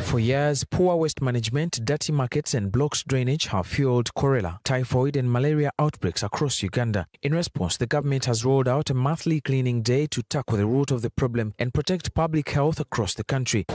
For years, poor waste management, dirty markets and blocked drainage have fueled cholera, typhoid and malaria outbreaks across Uganda. In response, the government has rolled out a monthly cleaning day to tackle the root of the problem and protect public health across the country.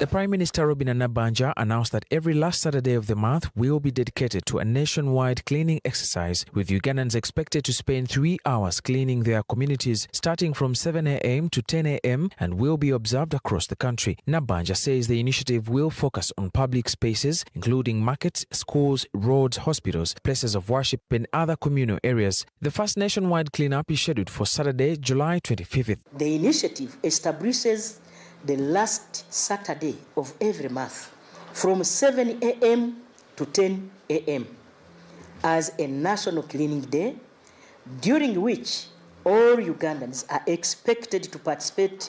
The Prime Minister Robin Nabbanja announced that every last Saturday of the month will be dedicated to a nationwide cleaning exercise, with Ugandans expected to spend 3 hours cleaning their communities starting from 7 a.m. to 10 a.m. and will be observed across the country. Nabbanja says the initiative will focus on public spaces, including markets, schools, roads, hospitals, places of worship and other communal areas. The first nationwide cleanup is scheduled for Saturday, July 25th. The initiative establishes the last Saturday of every month from 7 a.m. to 10 a.m. as a national cleaning day, during which all Ugandans are expected to participate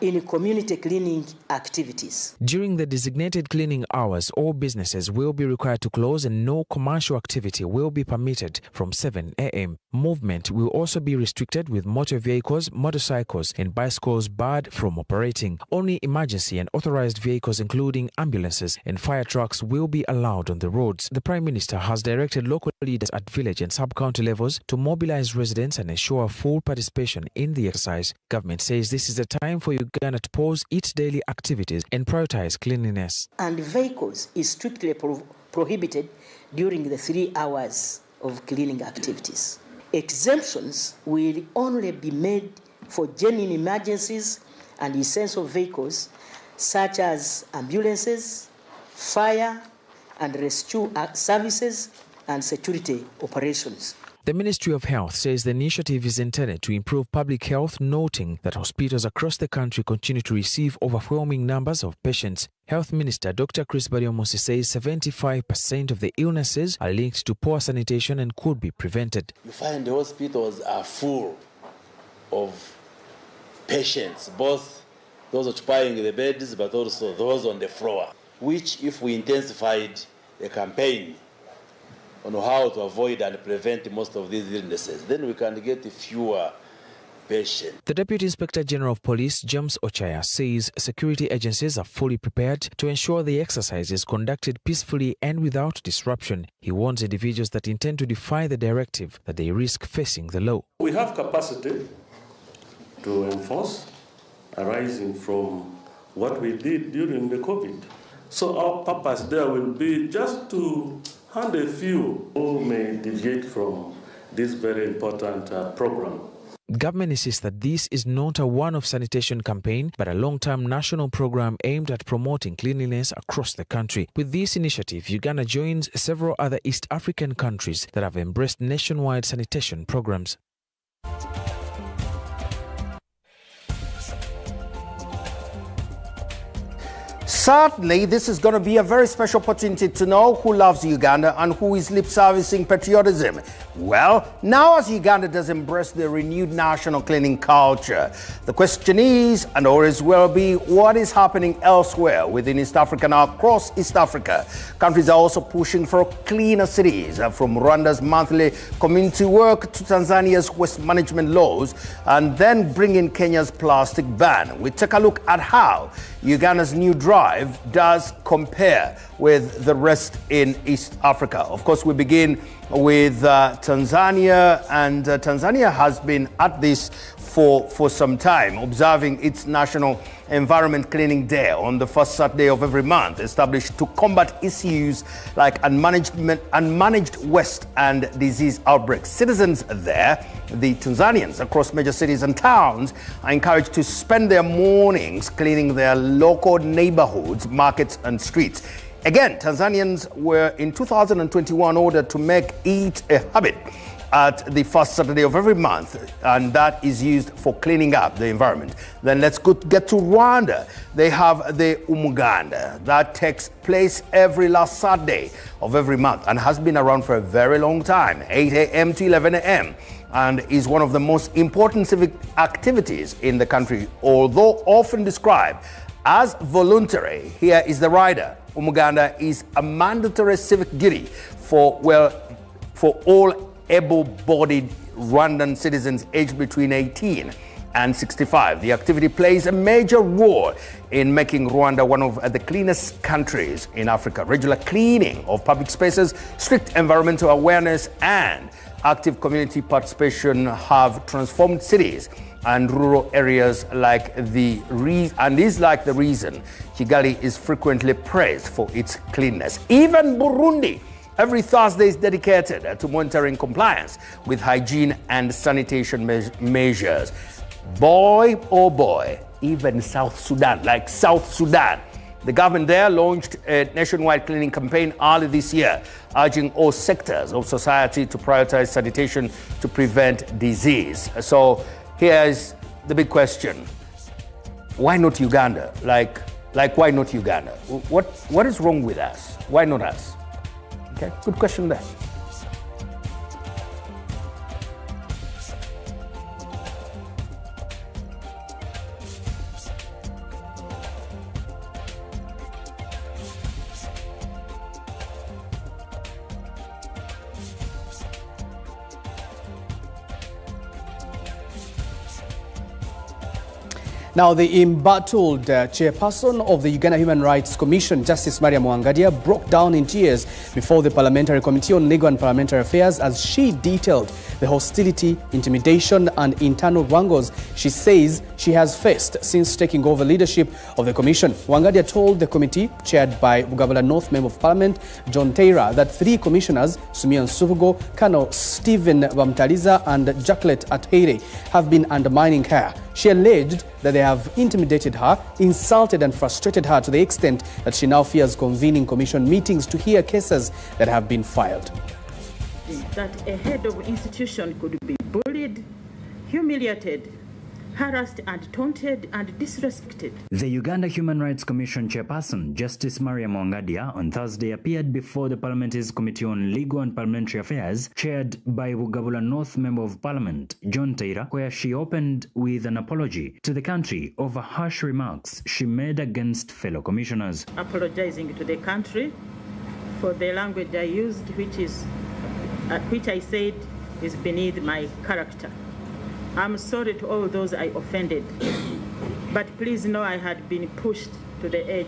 in community cleaning activities. During the designated cleaning hours, all businesses will be required to close and no commercial activity will be permitted from 7 a.m. Movement will also be restricted, with motor vehicles, motorcycles and bicycles barred from operating. Only emergency and authorized vehicles, including ambulances and fire trucks, will be allowed on the roads. The Prime Minister has directed local leaders at village and sub-county levels to mobilize residents and ensure full participation in the exercise. Government says this is the time for Uganda to pause its daily activities and prioritize cleanliness. And vehicles is strictly prohibited during the 3 hours of cleaning activities. Exemptions will only be made for genuine emergencies and essential vehicles such as ambulances, fire and rescue services and security operations. The Ministry of Health says the initiative is intended to improve public health, noting that hospitals across the country continue to receive overwhelming numbers of patients. Health Minister Dr. Chris Bariomusi says 75% of the illnesses are linked to poor sanitation and could be prevented. You find the hospitals are full of patients, both those occupying the beds but also those on the floor, which if we intensified the campaign on how to avoid and prevent most of these illnesses, then we can get fewer patients. The Deputy Inspector General of Police, James Ochaya, says security agencies are fully prepared to ensure the exercise is conducted peacefully and without disruption. He warns individuals that intend to defy the directive that they risk facing the law. We have capacity to enforce arising from what we did during the COVID. So our purpose there will be just to hand a few who may deviate from this very important program. Government insists that this is not a one-off sanitation campaign, but a long-term national program aimed at promoting cleanliness across the country. With this initiative, Uganda joins several other East African countries that have embraced nationwide sanitation programs. Certainly, this is going to be a very special opportunity to know who loves Uganda and who is lip-servicing patriotism. Well, now as Uganda does embrace the renewed national cleaning culture, the question is, and always will be, what is happening elsewhere within East Africa and across East Africa? Countries are also pushing for cleaner cities, from Rwanda's monthly community work to Tanzania's waste management laws, and then bring in Kenya's plastic ban. We take a look at how Uganda's new drive does compare with the rest in East Africa. Of course, we begin with Tanzania, and Tanzania has been at this for some time, observing its National Environment Cleaning Day on the first Saturday of every month, established to combat issues like unmanaged waste and disease outbreaks. Citizens there, the Tanzanians across major cities and towns, are encouraged to spend their mornings cleaning their local neighborhoods, markets and streets. Again, Tanzanians were in 2021 ordered to make it a habit at the first Saturday of every month, and that is used for cleaning up the environment. Then let's get to Rwanda. They have the Umuganda that takes place every last Saturday of every month and has been around for a very long time, 8 a.m. to 11 a.m. and is one of the most important civic activities in the country, although often described as voluntary. Here is the rider. Umuganda is a mandatory civic duty for all able-bodied Rwandan citizens aged between 18 and 65. The activity plays a major role in making Rwanda one of the cleanest countries in Africa. Regular cleaning of public spaces, strict environmental awareness, and active community participation have transformed cities and rural areas and is like the reason Kigali is frequently praised for its cleanness. Even Burundi every Thursday is dedicated to monitoring compliance with hygiene and sanitation measures. Boy, oh boy, even South Sudan, the government there launched a nationwide cleaning campaign early this year, urging all sectors of society to prioritize sanitation to prevent disease. So here's the big question. Why not Uganda? Like why not Uganda? What is wrong with us? Why not us? Okay, good question there. Now, the embattled chairperson of the Uganda Human Rights Commission, Justice Maria Mwangadia, broke down in tears before the Parliamentary Committee on Legal and Parliamentary Affairs as she detailed the hostility, intimidation, and internal wrangles she says she has faced since taking over leadership of the Commission. Mwangadia told the committee, chaired by Bugabula North Member of Parliament John Taylor, that 3 commissioners, Sumian Suvugo, Colonel Stephen Bamtaliza, and Jacqueline Athere, have been undermining her. She alleged that they have intimidated her, insulted and frustrated her to the extent that she now fears convening commission meetings to hear cases that have been filed. That a head of institution could be bullied, humiliated, harassed and taunted and disrespected. The Uganda Human Rights Commission chairperson, Justice Maria Mwangadia, on Thursday appeared before the Parliament's Committee on Legal and Parliamentary Affairs, chaired by Bugabula North Member of Parliament John Taylor, where she opened with an apology to the country over harsh remarks she made against fellow commissioners. Apologizing to the country for the language I used, which I said is beneath my character. I'm sorry to all those I offended, but please know I had been pushed to the edge.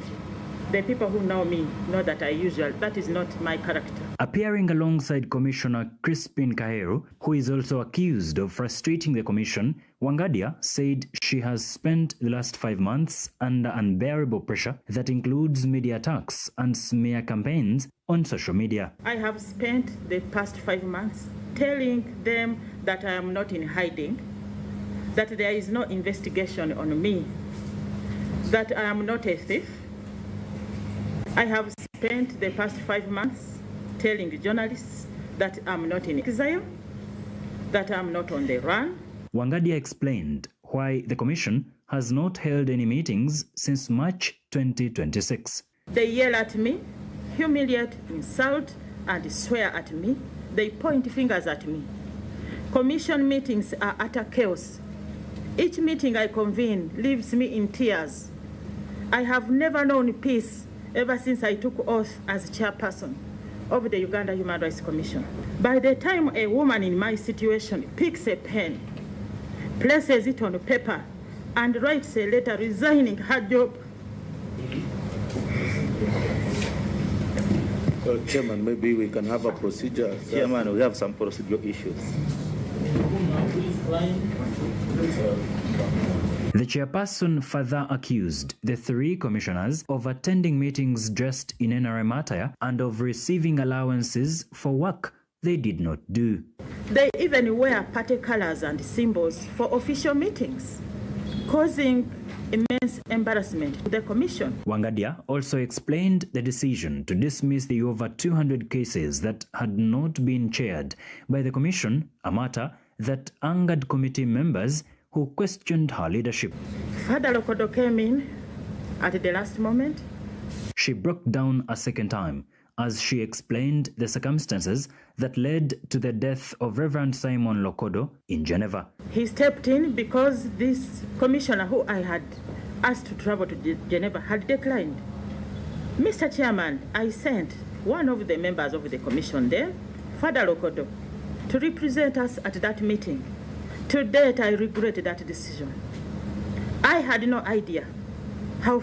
The people who know me know that that is not my character. Appearing alongside Commissioner Crispin Kaheru, who is also accused of frustrating the commission, Mwangadia said she has spent the last 5 months under unbearable pressure that includes media attacks and smear campaigns on social media. I have spent the past 5 months telling them that I am not in hiding, that there is no investigation on me, that I am not a thief. I have spent the past 5 months telling journalists that I'm not in exile, that I'm not on the run. Mwangadia explained why the commission has not held any meetings since March 2026. They yell at me, humiliate, insult, and swear at me. They point fingers at me. Commission meetings are utter chaos. Each meeting I convene leaves me in tears. I have never known peace ever since I took oath as chairperson of the Uganda Human Rights Commission. By the time a woman in my situation picks a pen, places it on paper, and writes a letter resigning her job. Well, Chairman, maybe we can have a procedure. Chairman, we have some procedural issues. The chairperson further accused the 3 commissioners of attending meetings dressed in NRM attire and of receiving allowances for work they did not do. They even wear party colors and symbols for official meetings, causing immense embarrassment to the commission. Mwangadia also explained the decision to dismiss the over 200 cases that had not been chaired by the commission, a matter that angered committee members who questioned her leadership. Father Lokodo came in at the last moment. She broke down a second time as she explained the circumstances that led to the death of Reverend Simon Lokodo in Geneva. He stepped in because this commissioner who I had asked to travel to Geneva had declined. Mr. Chairman, I sent one of the members of the commission there, Father Lokodo, to represent us at that meeting. To date, I regret that decision. I had no idea how